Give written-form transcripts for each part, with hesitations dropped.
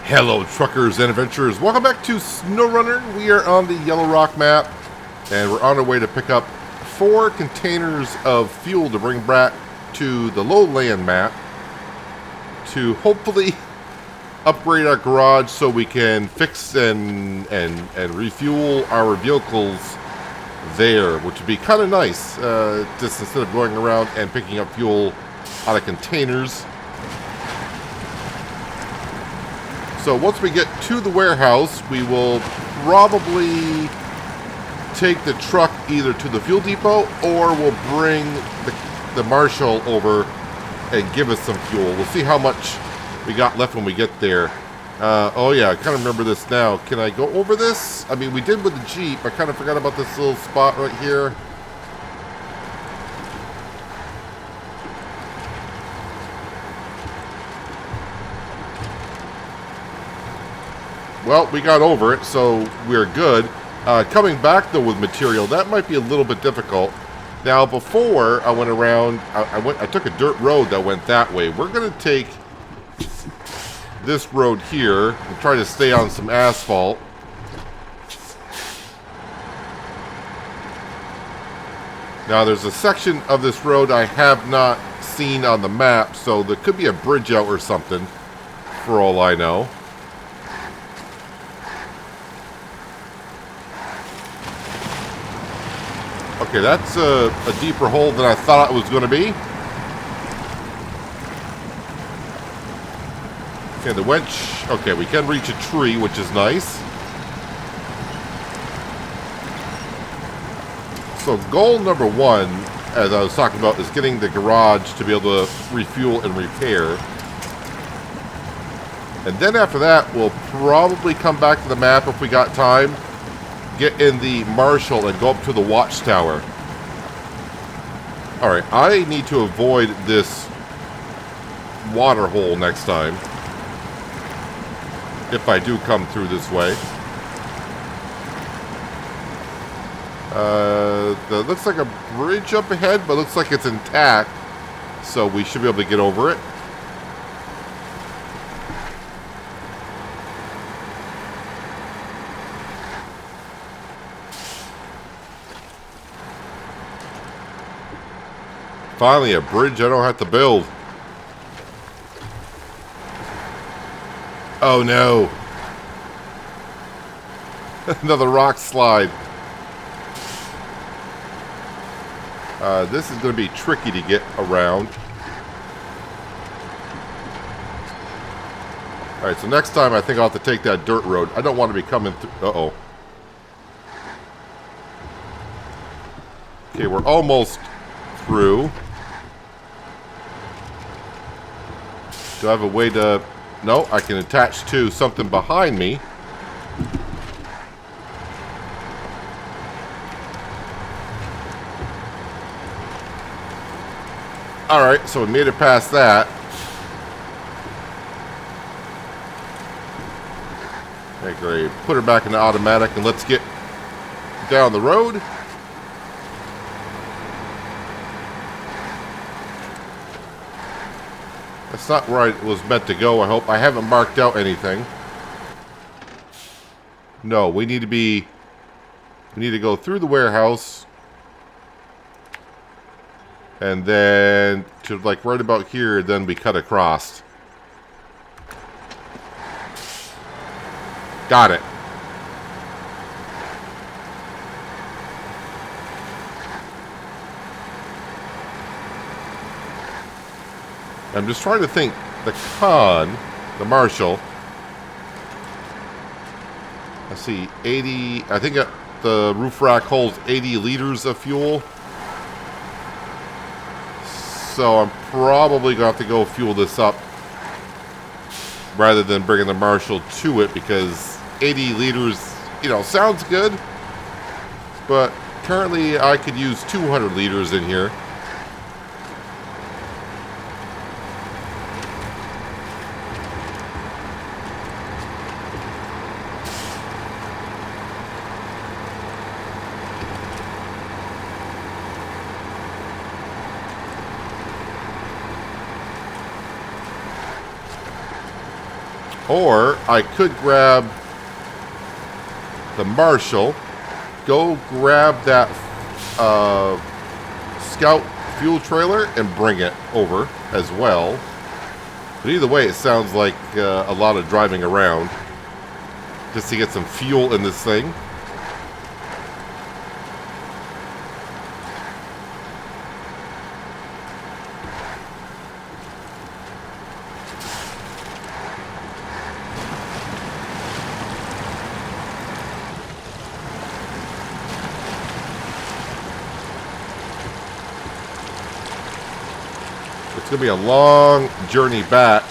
Hello, truckers and adventurers. Welcome back to SnowRunner. We are on the Yellow Rock map, and we're on our way to pick up 4 containers of fuel to bring back to the lowland map to hopefully upgrade our garage so we can fix and refuel our vehicles there, which would be kind of nice, just instead of going around and picking up fuel out of containers. So once we get to the warehouse, we will probably take the truck either to the fuel depot or we'll bring the marshal over and give us some fuel. We'll see how much we got left when we get there. Oh yeah, I kind of remember this now. Can I go over this? I mean, we did with the Jeep. I kind of forgot about this little spot right here. Well, we got over it, so we're good. Coming back, though, with material, that might be a little bit difficult. Now, before I went around, I took a dirt road that went that way. We're going to take this road here and try to stay on some asphalt. Now, there's a section of this road I have not seen on the map, so there could be a bridge out or something, for all I know. Okay, that's a deeper hole than I thought it was going to be. Okay, the winch. Okay, we can reach a tree, which is nice. So goal number 1, as I was talking about, is getting the garage to be able to refuel and repair. And then after that, we'll probably come back to the map if we got time. Get in the Marshall and go up to the Watchtower. Alright, I need to avoid this water hole next time. If I do come through this way. That looks like a bridge up ahead, but looks like it's intact. So we should be able to get over it. Finally, a bridge I don't have to build. Oh no. Another rock slide. This is going to be tricky to get around. Alright, so next time I think I'll have to take that dirt road. I don't want to be coming through. Uh-oh. Okay, we're almost through. Do I have a way to... No, I can attach to something behind me. Alright, so we made it past that. Okay, great. Put her back in the automatic and let's get down the road. That's not where I was meant to go, I hope. I haven't marked out anything. No, we need to go through the warehouse. And then to like right about here, then we cut across. Got it. I'm just trying to think. The Marshall. Let's see, 80. I think the roof rack holds 80 liters of fuel. So I'm probably going to have to go fuel this up rather than bringing the Marshall to it, because 80 liters, you know, sounds good. But currently I could use 200 liters in here. Or I could grab the Marshall, go grab that Scout fuel trailer and bring it over as well. But either way, it sounds like a lot of driving around just to get some fuel in this thing. It's going to be a long journey back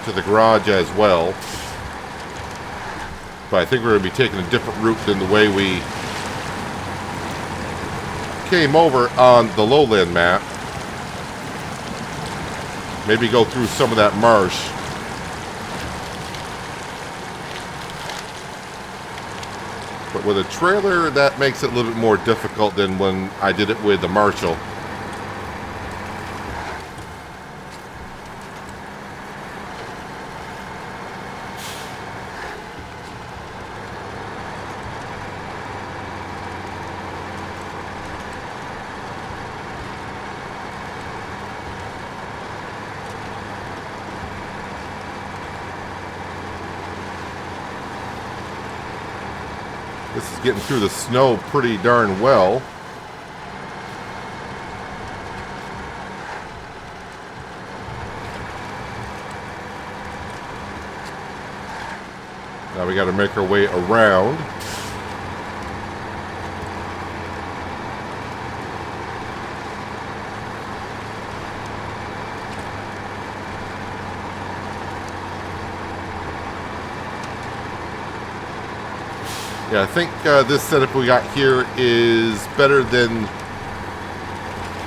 to the garage as well. But I think we're going to be taking a different route than the way we came over on the lowland map. Maybe go through some of that marsh. But with a trailer, that makes it a little bit more difficult than when I did it with the Marshall. This is getting through the snow pretty darn well. Now we got to make our way around. Yeah, I think this setup we got here is better than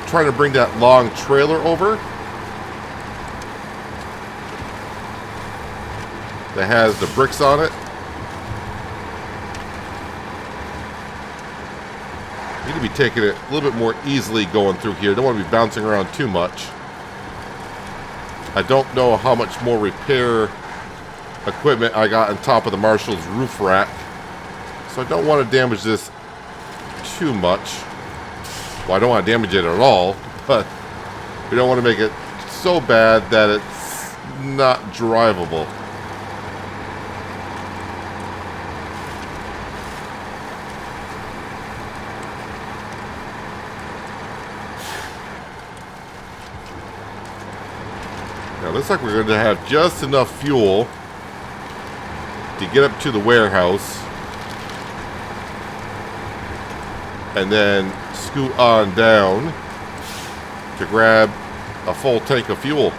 trying to bring that long trailer over that has the bricks on it. You need to be taking it a little bit more easily going through here. Don't want to be bouncing around too much. I don't know how much more repair equipment I got on top of the Marshall's roof rack. So I don't want to damage this too much. Well, I don't want to damage it at all, but we don't want to make it so bad that it's not drivable. Now, it looks like we're going to have just enough fuel to get up to the warehouse. And then scoot on down to grab a full tank of fuel.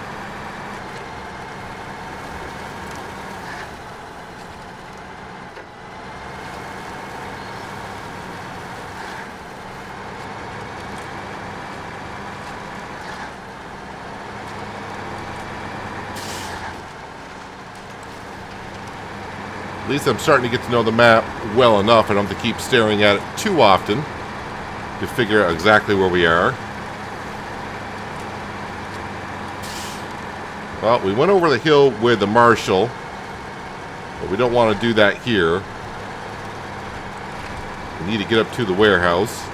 At least I'm starting to get to know the map well enough. I don't have to keep staring at it too often to figure out exactly where we are. Well, we went over the hill with the Marshall, but we don't want to do that here. We need to get up to the warehouse.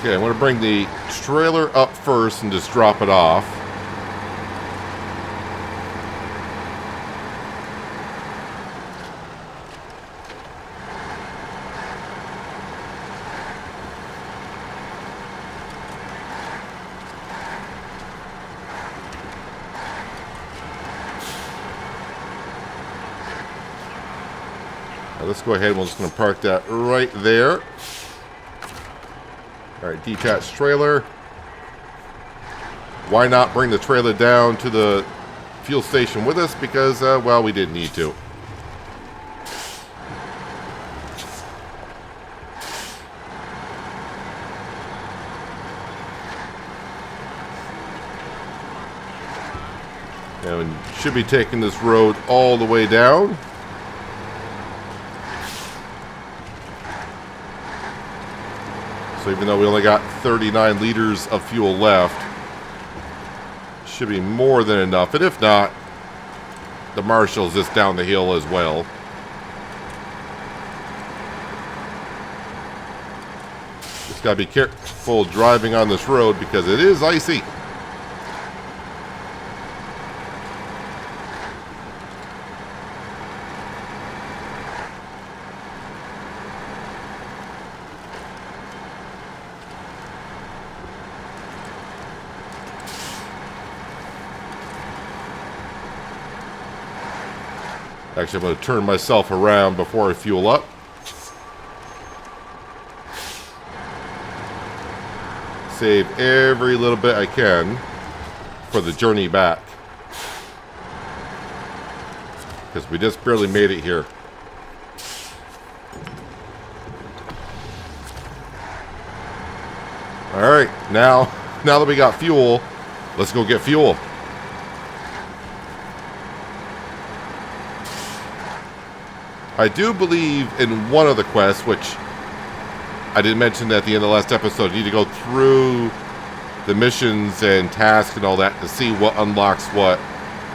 Okay, I'm going to bring the trailer up first and just drop it off. Now let's go ahead and we're just going to park that right there. Alright, detached trailer. Why not bring the trailer down to the fuel station with us? Because, well, we didn't need to. And should be taking this road all the way down. So even though we only got 39 liters of fuel left, should be more than enough. And if not, the Marshall's just down the hill as well. Just gotta be careful driving on this road because it is icy. Actually, I'm going to turn myself around before I fuel up. Save every little bit I can for the journey back. Because we just barely made it here. Alright, now that we got fuel, let's go get fuel. I do believe in one of the quests, which I didn't mention at the end of the last episode. You need to go through the missions and tasks and all that to see what unlocks what.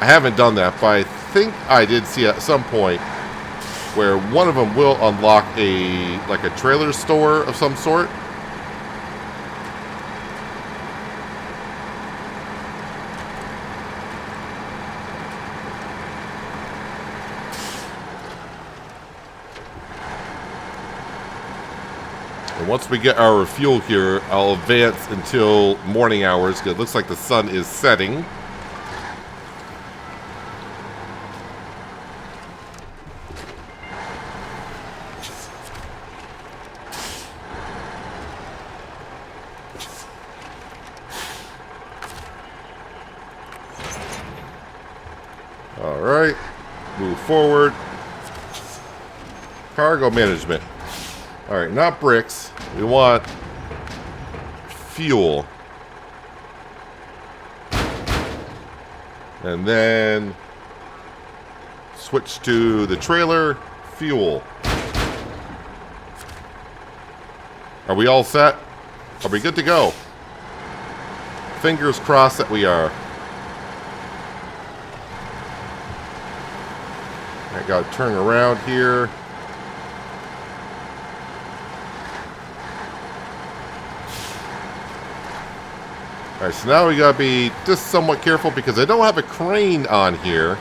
I haven't done that, but I think I did see at some point where one of them will unlock a trailer store of some sort. And once we get our fuel here, I'll advance until morning hours, because it looks like the sun is setting. Alright, move forward. Cargo management. Alright, not bricks. We want fuel. And then switch to the trailer, fuel. Are we all set? Are we good to go? Fingers crossed that we are. I gotta turn around here. Alright, so now we gotta be just somewhat careful because I don't have a crane on here.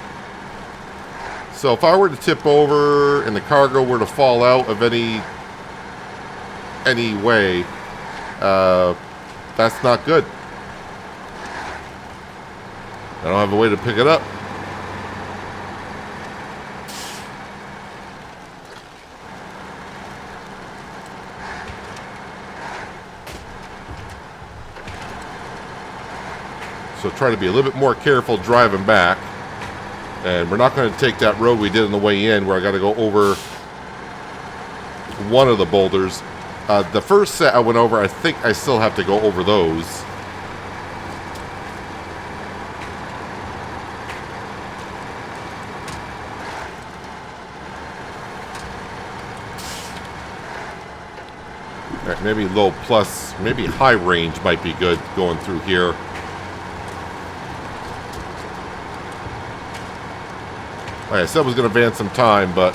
So if I were to tip over and the cargo were to fall out of any way, that's not good. I don't have a way to pick it up. So try to be a little bit more careful driving back. And we're not going to take that road we did on the way in where I got to go over one of the boulders. The first set I went over, I think I still have to go over those. All right, maybe low plus, maybe high range might be good going through here. I said I was going to advance some time, but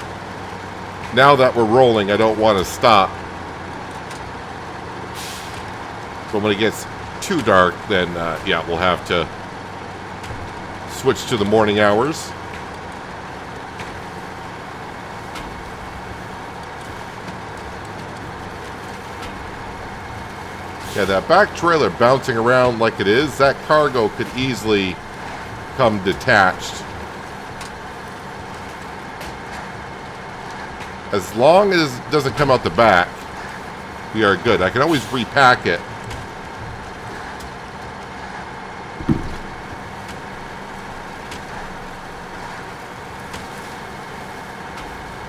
now that we're rolling, I don't want to stop. But when it gets too dark, then, yeah, we'll have to switch to the morning hours. Yeah, that back trailer bouncing around like it is, that cargo could easily come detached. As long as it doesn't come out the back, we are good. I can always repack it.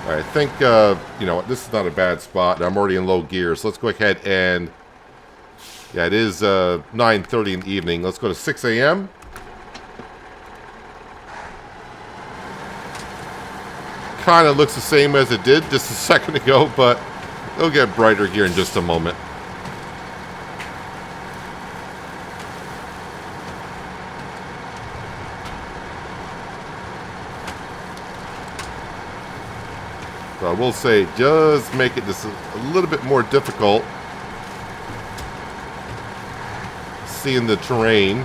All right, I think, you know what, this is not a bad spot. I'm already in low gear, so let's go ahead and, yeah, it is 9:30 in the evening. Let's go to 6 a.m. kind of looks the same as it did just a second ago, but it'll get brighter here in just a moment. So I will say, just make it just a little bit more difficult seeing the terrain.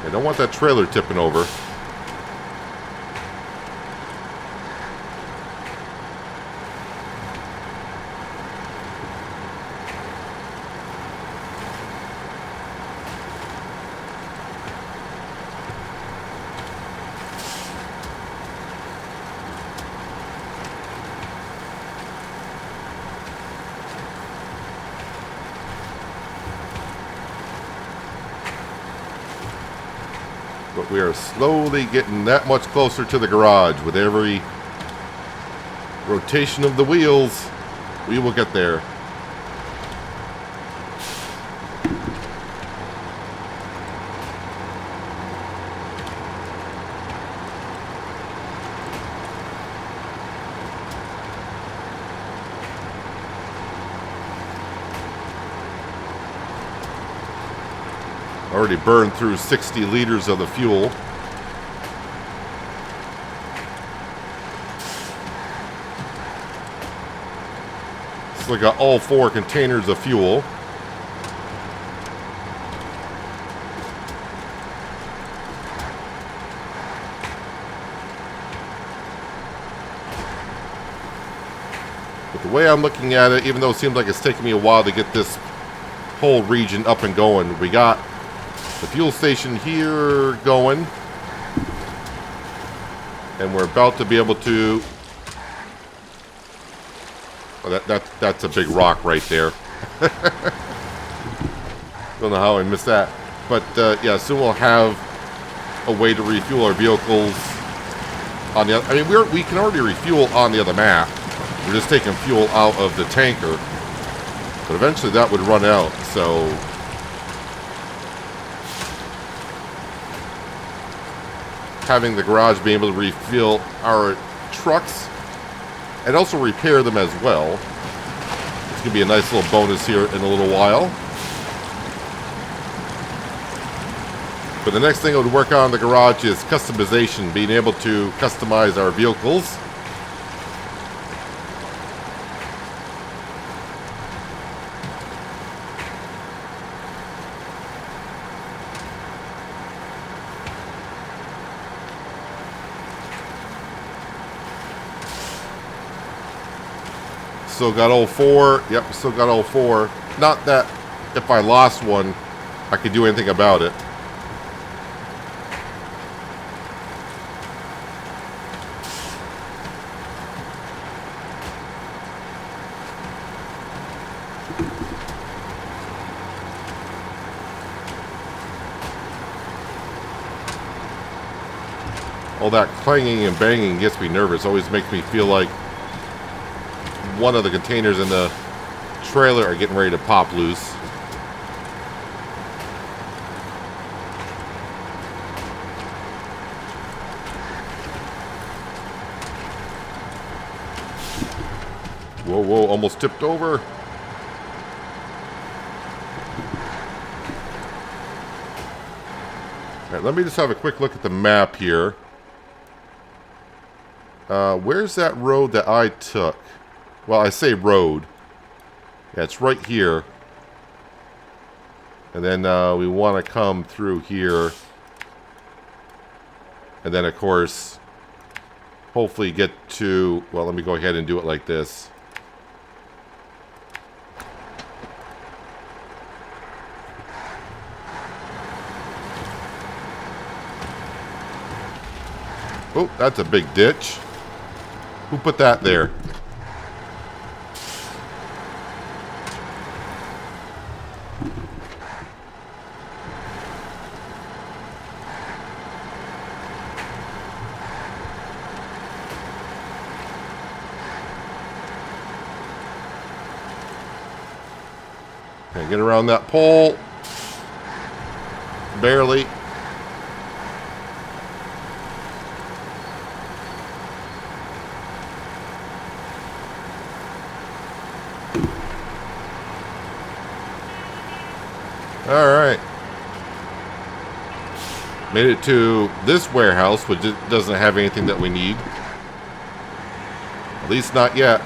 I don't want that trailer tipping over. But we are slowly getting that much closer to the garage. With every rotation of the wheels, we will get there. Already burned through 60 liters of the fuel. So I got all 4 containers of fuel. But the way I'm looking at it, even though it seems like it's taking me a while to get this whole region up and going, we got the fuel station here going, and we're about to be able to. Oh, that's a big rock right there. Don't know how I missed that, but yeah, soon we'll have a way to refuel our vehicles on the. I mean, we can already refuel on the other map. We're just taking fuel out of the tanker, but eventually that would run out. So. Having the garage be able to refuel our trucks and also repair them as well. It's going to be a nice little bonus here in a little while. But the next thing I would work on in the garage is customization, being able to customize our vehicles. Still got all 4. Yep, still got all 4. Not that if I lost one, I could do anything about it. All that clanging and banging gets me nervous. Always makes me feel like one of the containers in the trailer are getting ready to pop loose. Whoa, whoa, almost tipped over. All right, let me just have a quick look at the map here. Where's that road that I took? Well, I say road. Yeah, it's right here. And then we want to come through here. And then, of course, hopefully get to... Well, let me go ahead and do it like this. Oh, that's a big ditch. Who put that there? Okay, get around that pole. Barely. Alright. Made it to this warehouse, which doesn't have anything that we need. At least not yet.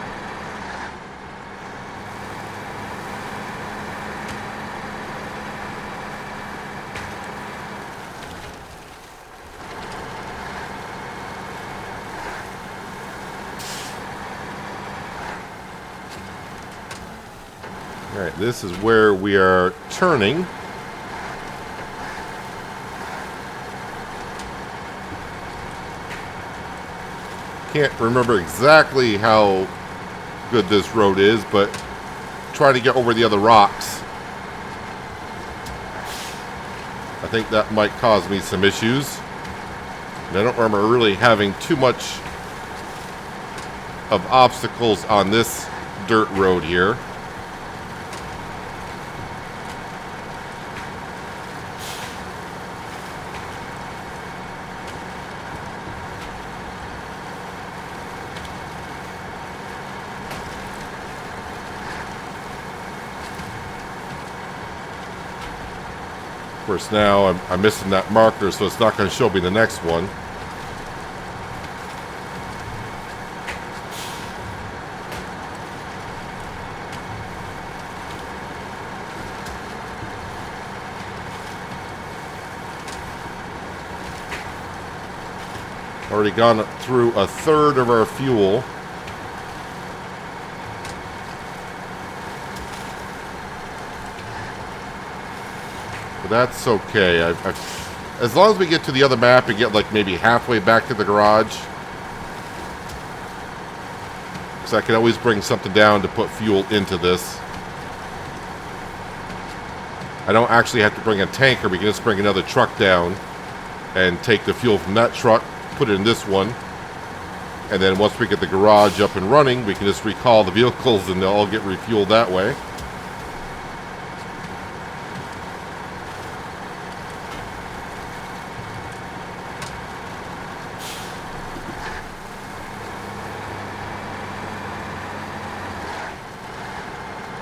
Alright, this is where we are turning. Can't remember exactly how good this road is, but trying to get over the other rocks, I think that might cause me some issues. And I don't remember really having too much of obstacles on this dirt road here. Of course, now I'm missing that marker, so it's not going to show me the next one. Already gone through a third of our fuel. But that's okay. As long as we get to the other map and get like maybe halfway back to the garage. Because I can always bring something down to put fuel into this. I don't actually have to bring a tanker. We can just bring another truck down and take the fuel from that truck, put it in this one. And then once we get the garage up and running, we can just recall the vehicles and they'll all get refueled that way.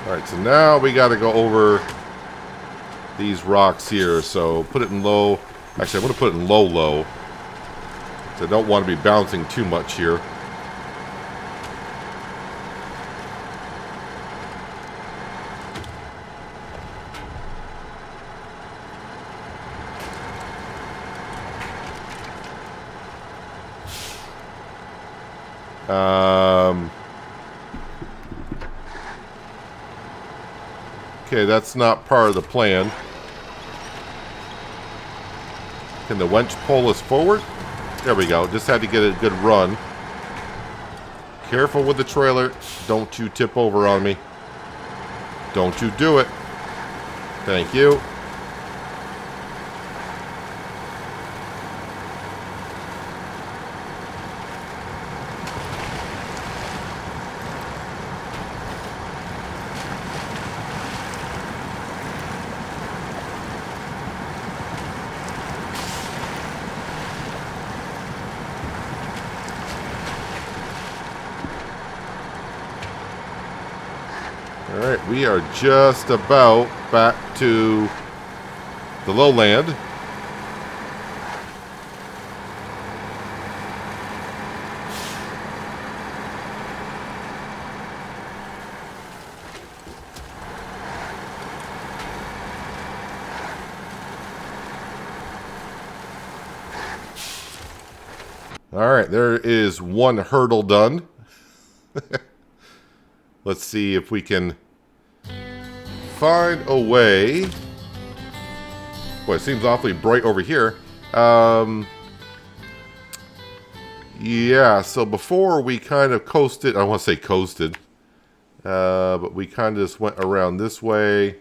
Alright, so now we got to go over these rocks here. So put it in low. Actually, I'm going to put it in low. So I don't want to be bouncing too much here. Okay, that's not part of the plan. Can the winch pull us forward? There we go. Just had to get a good run. Careful with the trailer. Don't you tip over on me. Don't you do it. Thank you. Alright, we are just about back to the lowland. Alright, there is one hurdle done. Let's see if we can find a way. Boy, it seems awfully bright over here. Yeah, so before we kind of coasted, I want to say coasted, but we kind of just went around this way.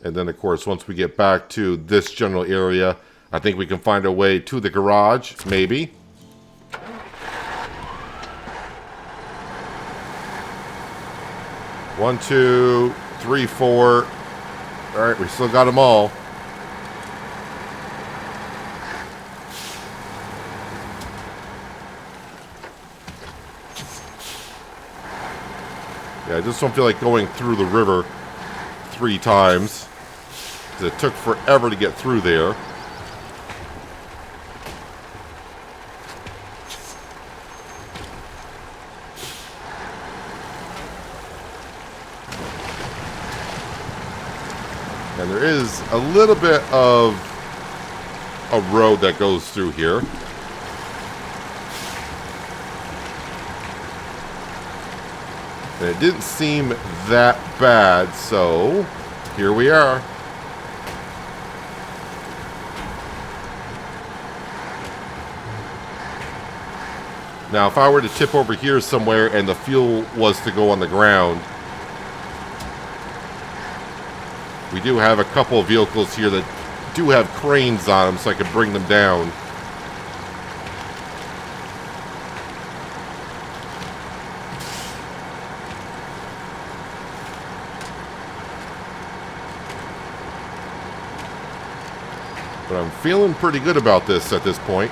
And then, of course, once we get back to this general area, I think we can find a way to the garage, maybe. One, two, three, four. All right, we still got them all. Yeah, I just don't feel like going through the river 3 times. It took forever to get through there. And there is a little bit of a road that goes through here. And it didn't seem that bad, so here we are. Now, if I were to tip over here somewhere and the fuel was to go on the ground, we do have a couple of vehicles here that do have cranes on them, so I can bring them down. But I'm feeling pretty good about this at this point.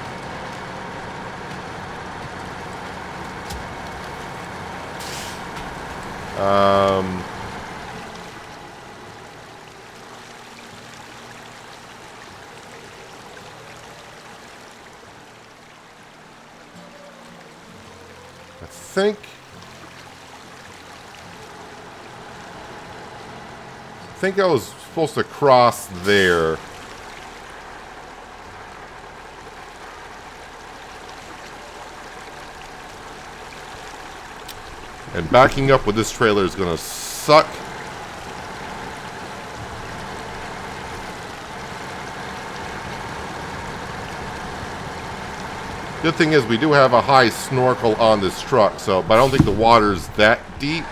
I think I was supposed to cross there. And backing up with this trailer is going to suck. Good thing is we do have a high snorkel on this truck, so but I don't think the water's that deep.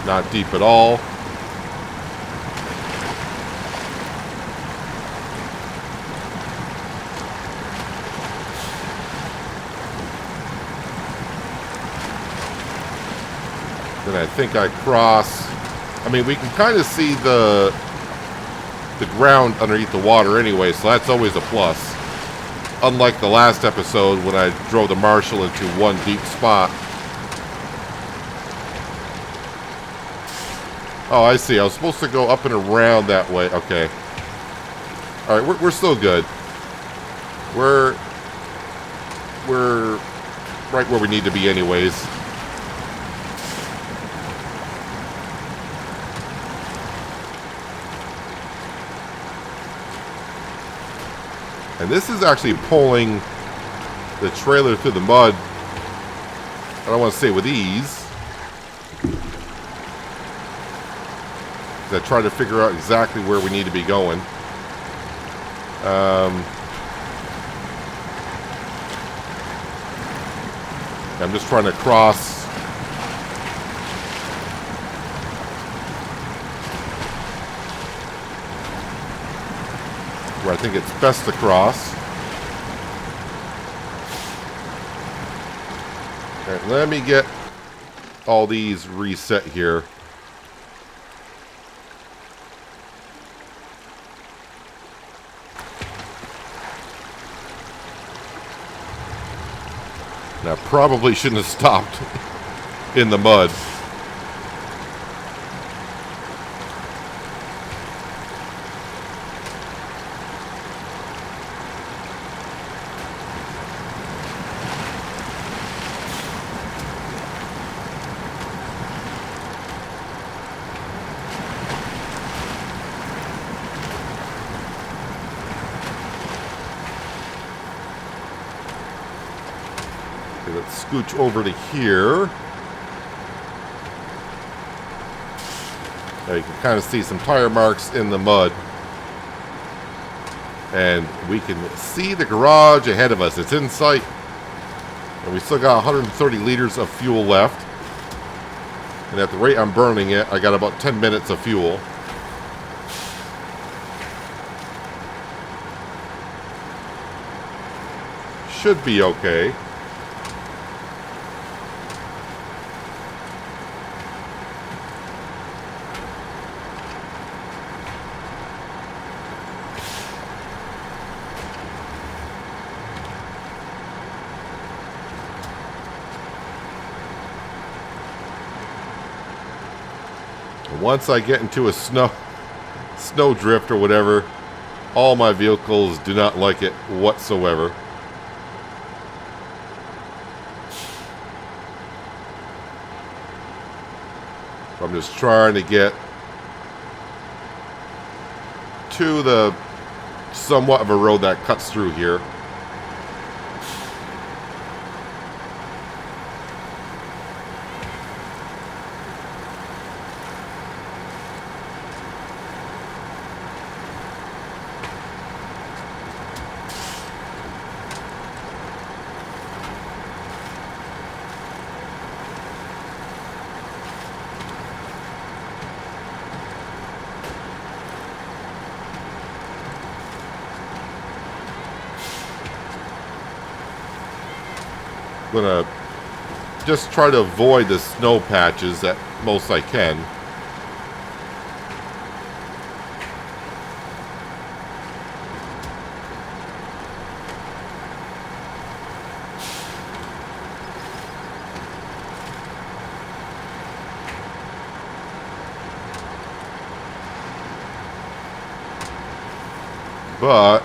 Not deep at all. Then I think I cross. I mean, we can kind of see the ground underneath the water anyway, so that's always a plus. Unlike the last episode when I drove the Marshall into one deep spot. Oh, I see. I was supposed to go up and around that way. Okay. All right, we're still good. We're right where we need to be anyways. And this is actually pulling the trailer through the mud. I don't want to say with ease. I try to figure out exactly where we need to be going. I'm just trying to cross. Where I think it's best to cross. All right, let me get all these reset here. I probably shouldn't have stopped in the mud. Let's scooch over to here. Now you can kind of see some tire marks in the mud. And we can see the garage ahead of us. It's in sight. And we still got 130 liters of fuel left. And at the rate I'm burning it, I got about 10 minutes of fuel. Should be okay. once I get into a snow drift or whatever, all my vehicles do not like it whatsoever. I'm just trying to get to the somewhat of a road that cuts through here. I'm gonna just try to avoid the snow patches at most I can. But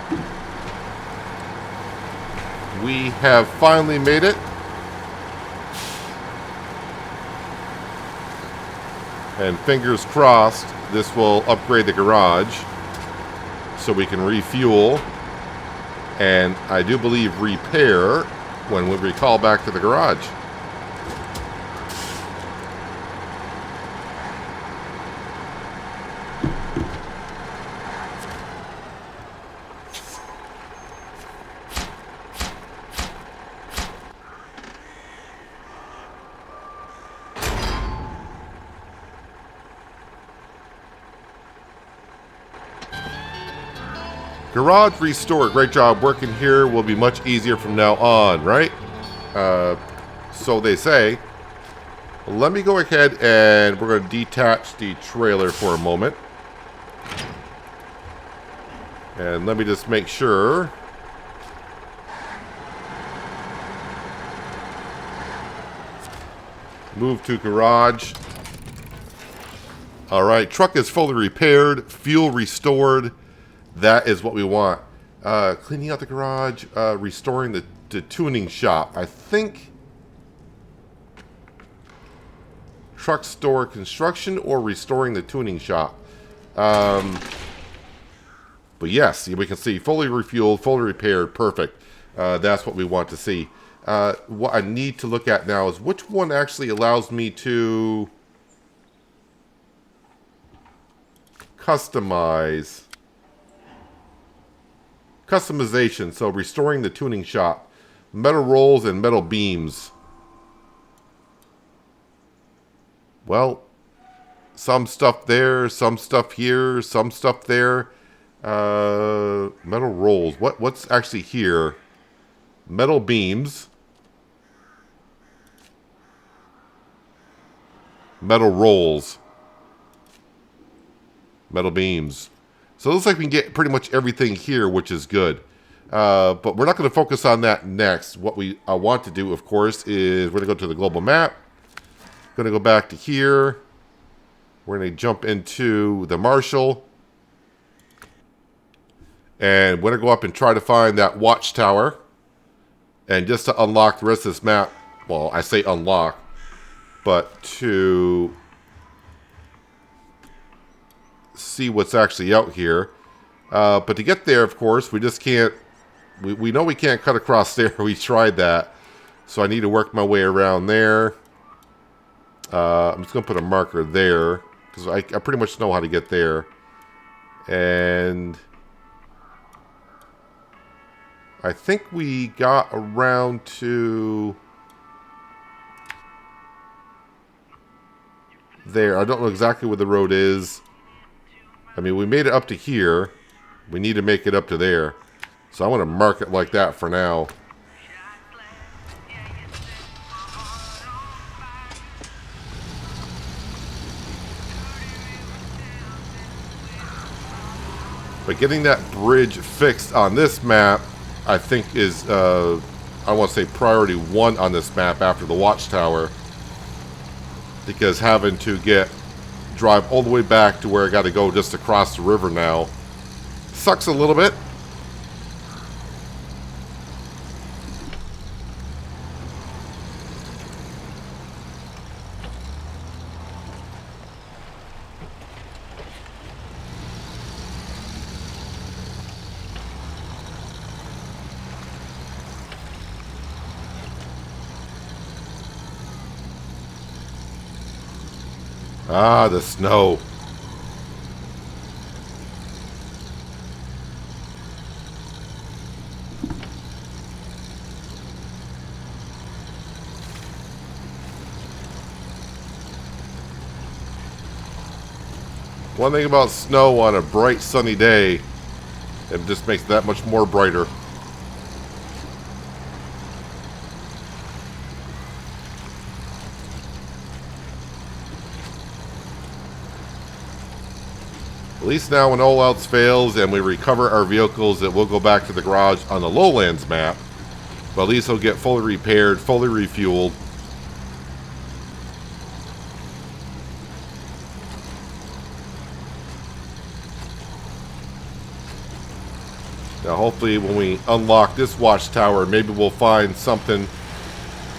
we have finally made it. And fingers crossed, this will upgrade the garage so we can refuel and I do believe repair when we recall back to the garage. Garage restored. Great job working here. Will be much easier from now on, right? So they say. Let me go ahead and we're going to detach the trailer for a moment. And let me just make sure. Move to garage. All right, truck is fully repaired, fuel restored. That is what we want. Cleaning out the garage, restoring the tuning shop. I think truck store construction or restoring the tuning shop. But yes, we can see fully refueled, fully repaired, perfect. That's what we want to see. What I need to look at now is which one actually allows me to customize. Customization, so restoring the tuning shop. Metal rolls and metal beams. Well, some stuff there, some stuff here, some stuff there. Metal rolls. What's actually here? Metal beams. Metal rolls. Metal beams. So it looks like we can get pretty much everything here, which is good. But we're not going to focus on that next. What I want to do, of course, is we're going to go to the global map. Going to go back to here. We're going to jump into the Marshall. And we're going to go up and try to find that Watchtower. And just to unlock the rest of this map, well, I say unlock, but to see what's actually out here. But to get there, of course, we just can't, we know we can't cut across there. We tried that. So I need to work my way around there. I'm just going to put a marker there, because I pretty much know how to get there. And I think we got around to there. I don't know exactly where the road is. I mean, we made it up to here. We need to make it up to there. So I want to mark it like that for now. But getting that bridge fixed on this map, I think is, I want to say priority 1 on this map after the Watchtower. Because having to get drive all the way back to where I got to go just across the river now. Sucks a little bit. Ah, the snow. One thing about snow on a bright sunny day, it just makes it that much more brighter. At least now when all else fails and we recover our vehicles, it will go back to the garage on the lowlands map. But at least it'll get fully repaired, fully refueled. Now hopefully when we unlock this watchtower, maybe we'll find something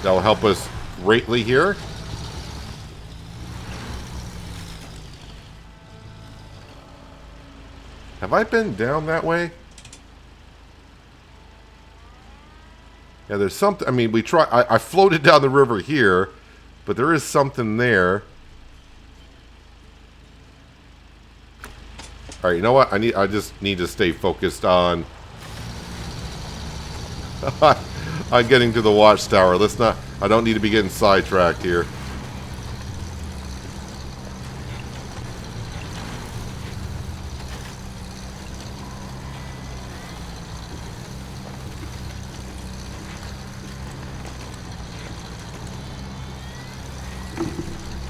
that will help us greatly here. Have I been down that way? Yeah, there's something. I mean, I floated down the river here, but there is something there. All right, you know what? I just need to stay focused on on getting to the watchtower. Let's not. I don't need to be getting sidetracked here.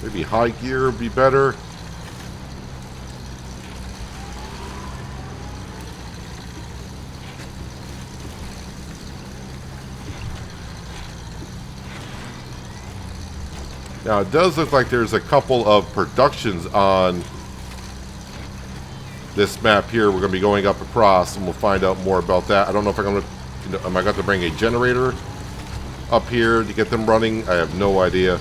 Maybe high gear would be better. Now it does look like there's a couple of productions on this map here. We're going to be going up across, and we'll find out more about that. I don't know if I'm going to, am I going to bring a generator up here to get them running? I have no idea.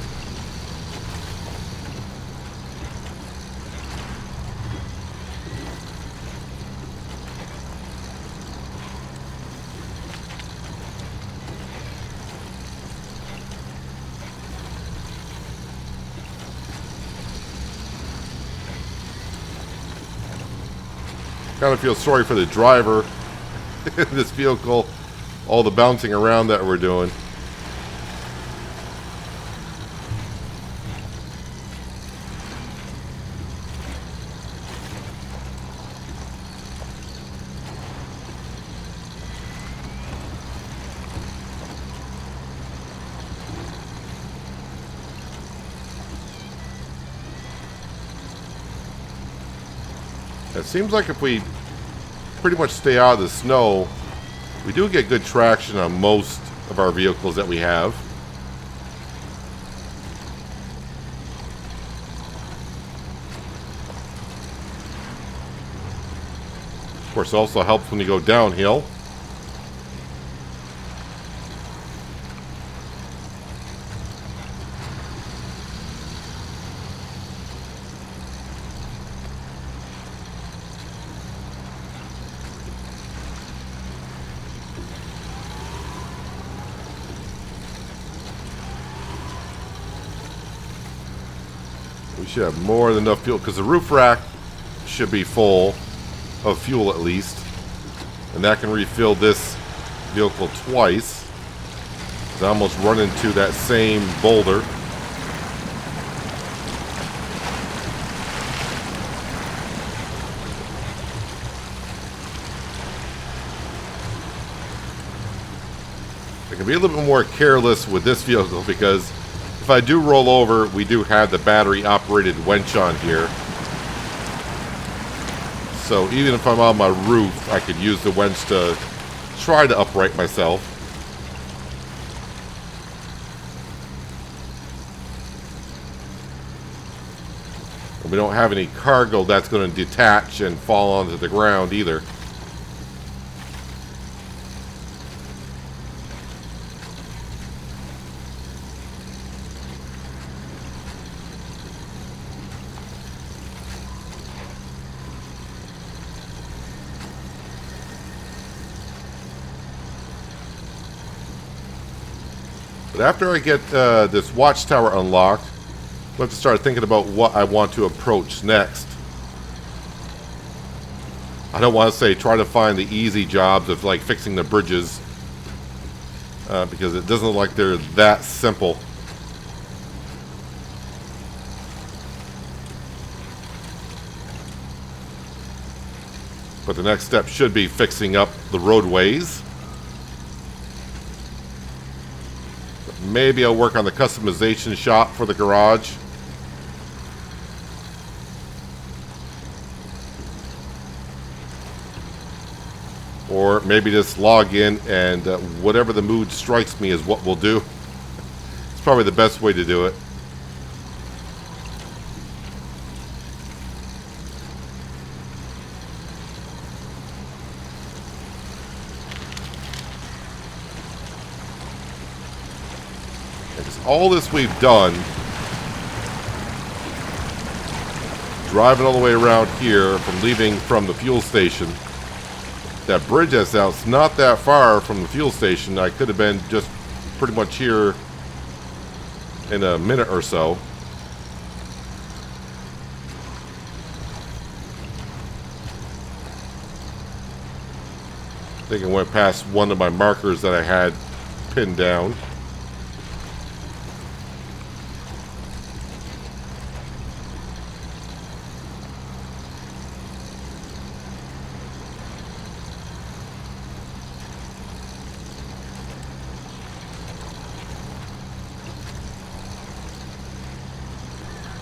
Kind of feel sorry for the driver in this vehicle, all the bouncing around that we're doing. It seems like if we pretty much stay out of the snow, we do get good traction on most of our vehicles that we have. Of course, it also helps when you go downhill. We should have more than enough fuel, because the roof rack should be full of fuel at least. And that can refill this vehicle twice. I almost run into that same boulder. I can be a little bit more careless with this vehicle, because if I do roll over, we do have the battery-operated winch on here. So even if I'm on my roof, I could use the winch to try to upright myself. We don't have any cargo that's going to detach and fall onto the ground either. But after I get this Watchtower unlocked, I'll have to start thinking about what I want to approach next. I don't want to say try to find the easy jobs of like fixing the bridges, because it doesn't look like they're that simple. But the next step should be fixing up the roadways. Maybe I'll work on the customization shop for the garage. Or maybe just log in and whatever the mood strikes me is what we'll do. It's probably the best way to do it. All this we've done, driving all the way around here from leaving from the fuel station. That bridge that's out, it's not that far from the fuel station. I could have been just pretty much here in a minute or so. I think I went past one of my markers that I had pinned down.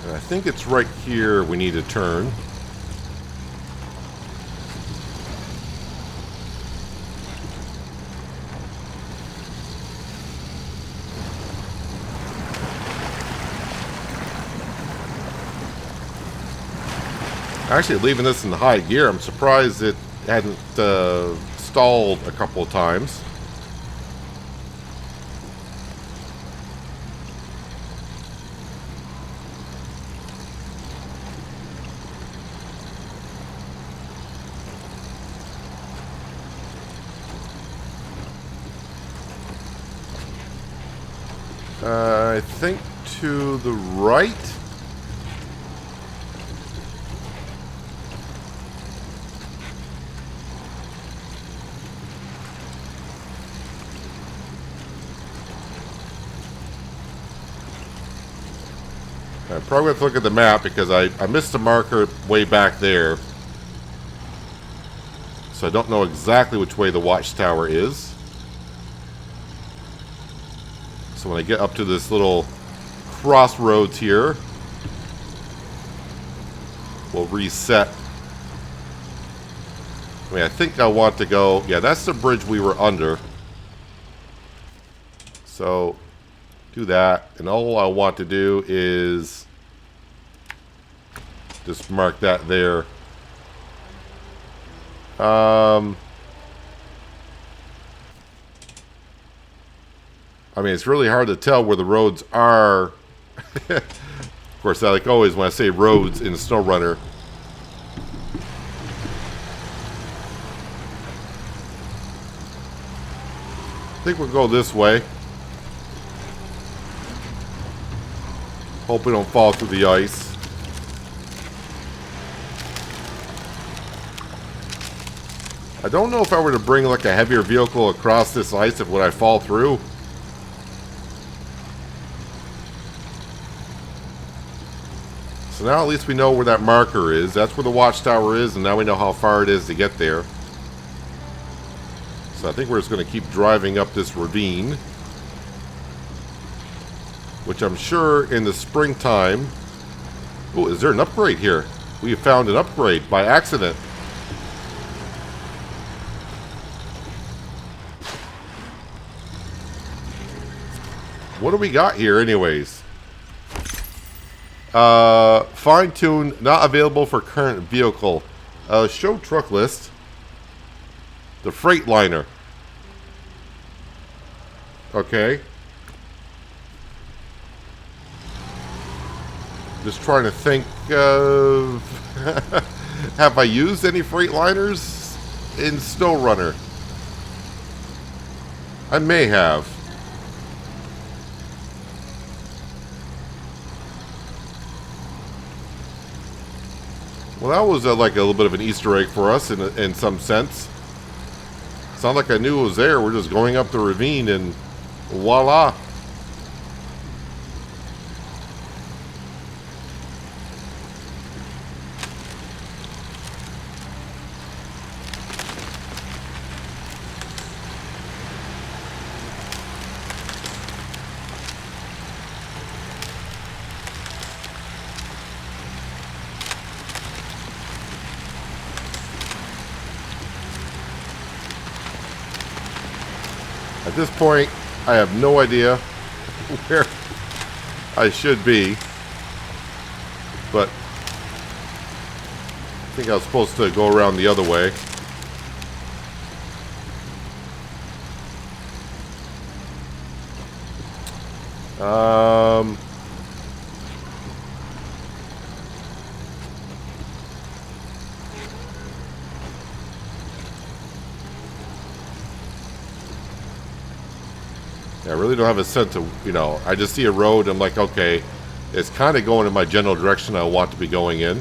I think it's right here we need to turn. Actually, leaving this in the high gear, I'm surprised it hadn't stalled a couple of times. I think to the right. I'm probably going to look at the map because I missed a marker way back there. So I don't know exactly which way the Watchtower is. So when I get up to this little crossroads here, we'll reset. I mean, I think I want to go... Yeah, that's the bridge we were under. So, do that. And all I want to do is just mark that there. I mean, it's really hard to tell where the roads are. Of course, like always, when I say roads in SnowRunner, I think we'll go this way. Hope we don't fall through the ice. I don't know if I were to bring like a heavier vehicle across this ice, if would I fall through. So now at least we know where that marker is. That's where the Watchtower is, and now we know how far it is to get there. So I think we're just going to keep driving up this ravine, which I'm sure in the springtime... Oh, is there an upgrade here? We have found an upgrade by accident. What do we got here anyways? Fine-tuned, not available for current vehicle. Show truck list. The Freightliner. Okay. Just trying to think of... Have I used any Freightliners in SnowRunner? I may have. Well, that was like a little bit of an Easter egg for us in some sense. It's not like I knew it was there. We're just going up the ravine and voila. At this point, I have no idea where I should be, but I think I was supposed to go around the other way. I really don't have a sense of, I just see a road and I'm like, okay, it's kind of going in my general direction I want to be going in.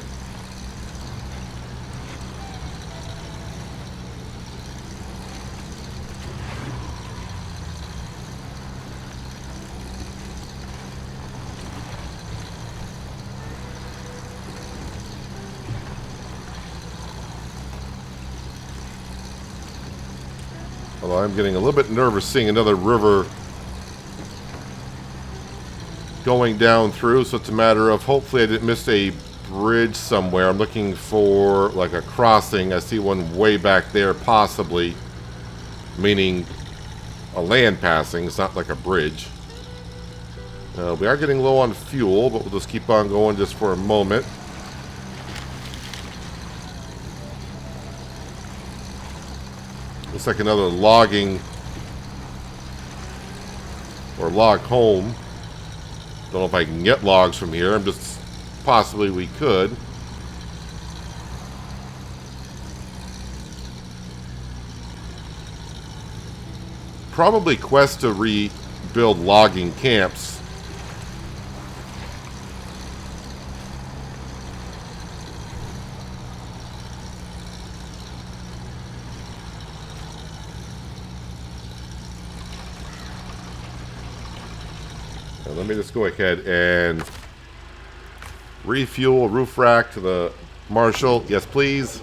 Although I'm getting a little bit nervous seeing another river going down through, so it's a matter of hopefully I didn't miss a bridge somewhere. I'm looking for like a crossing. I see one way back there possibly, meaning a land passing. It's not like a bridge. We are getting low on fuel, but we'll just keep on going just for a moment. Looks like another logging or log home. Don't know if I can get logs from here. I'm just possibly we could. Probably quest to rebuild logging camps. Let me just go ahead and refuel roof rack to the Marshall. Yes, please.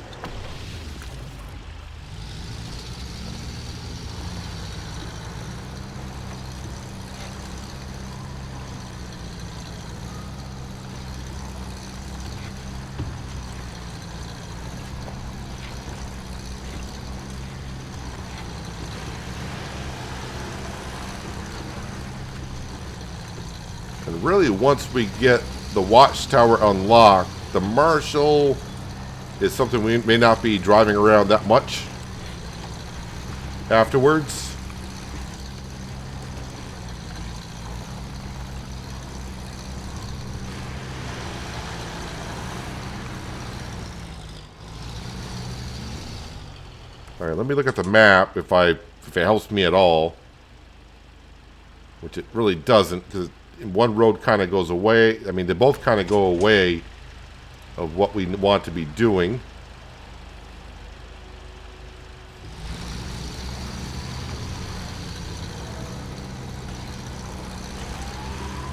And really, once we get the Watchtower unlocked, the Marshall is something we may not be driving around that much afterwards. All right, let me look at the map if it helps me at all, which it really doesn't, because one road kind of goes away. I mean, they both kind of go away of what we want to be doing.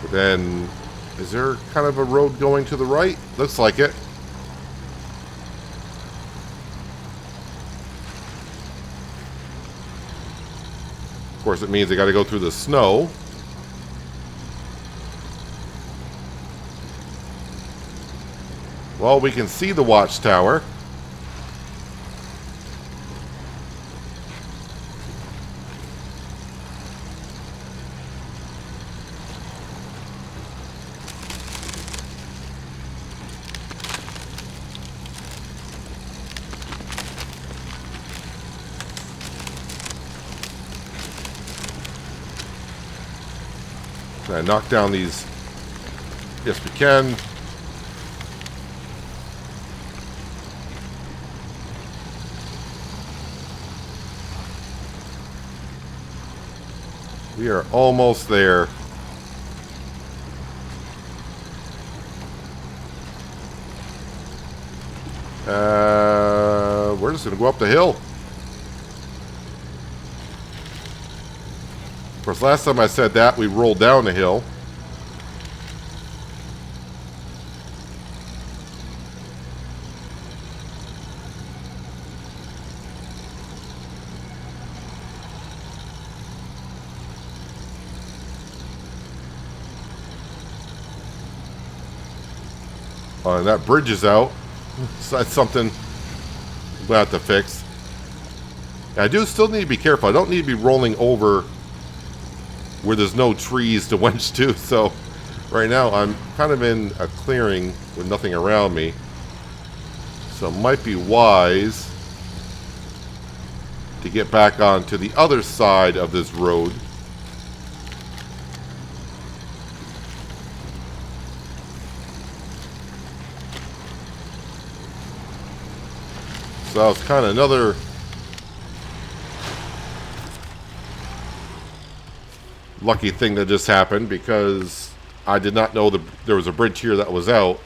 But then, is there kind of a road going to the right? Looks like it. Of course, it means they got to go through the snow. Well, we can see the Watchtower. Try to knock down these. Yes, we can. We are almost there. We're just going to go up the hill. Of course, last time I said that, we rolled down the hill. And that bridge is out. So that's something we'll have to fix. I do still need to be careful. I don't need to be rolling over where there's no trees to winch to. So right now I'm kind of in a clearing with nothing around me. So it might be wise to get back onto the other side of this road. So that was kind of another lucky thing that just happened, because I did not know there was a bridge here that was out,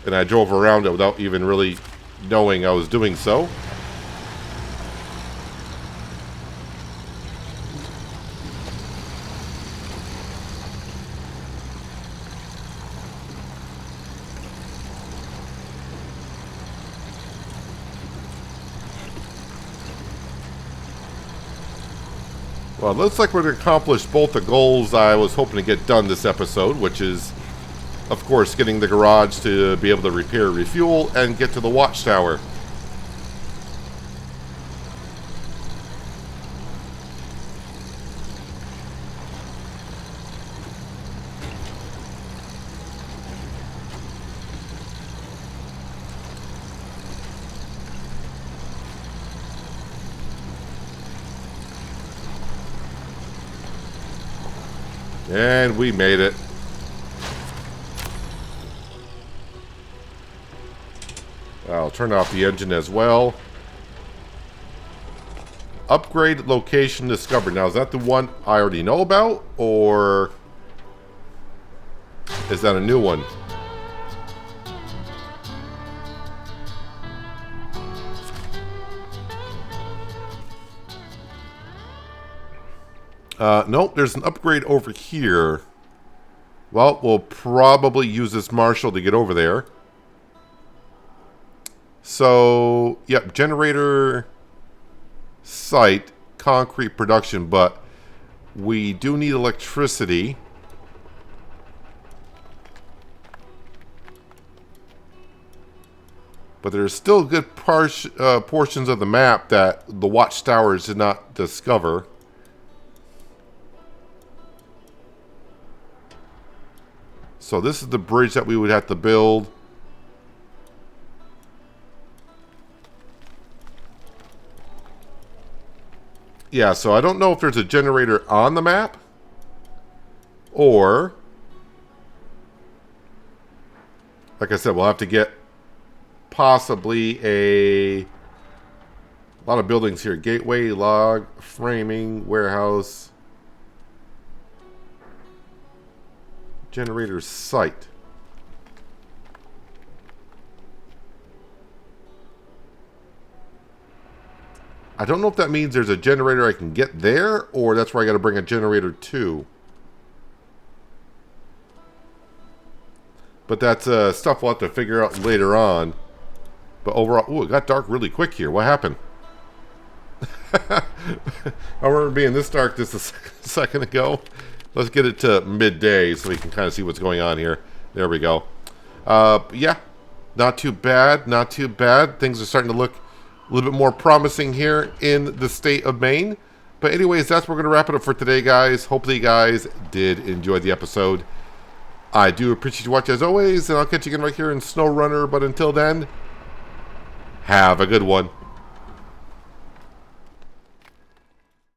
and I drove around it without even really knowing I was doing so. Well, it looks like we're going to accomplish both the goals I was hoping to get done this episode, which is, of course, getting the garage to be able to repair, refuel, and get to the Watchtower. And we made it. I'll turn off the engine as well. Upgrade location discovered. Now, is that the one I already know about, or is that a new one? Nope, there's an upgrade over here. Well, we'll probably use this Marshall to get over there. So, yep, generator site, concrete production, but we do need electricity. But there's still good portions of the map that the Watchtowers did not discover. So this is the bridge that we would have to build. Yeah, so I don't know if there's a generator on the map, or, like I said, we'll have to get possibly a lot of buildings here. Gateway, log, framing, warehouse. Generator site. I don't know if that means there's a generator I can get there, or that's where I got to bring a generator to. But that's stuff we'll have to figure out later on. But overall, ooh, it got dark really quick here. What happened? I remember being this dark just a second ago. Let's get it to midday so we can kind of see what's going on here. There we go. Yeah, not too bad. Not too bad. Things are starting to look a little bit more promising here in the state of Maine. But anyways, that's where we're going to wrap it up for today, guys. Hopefully you guys did enjoy the episode. I do appreciate you watching as always, and I'll catch you again right here in SnowRunner. But until then, have a good one.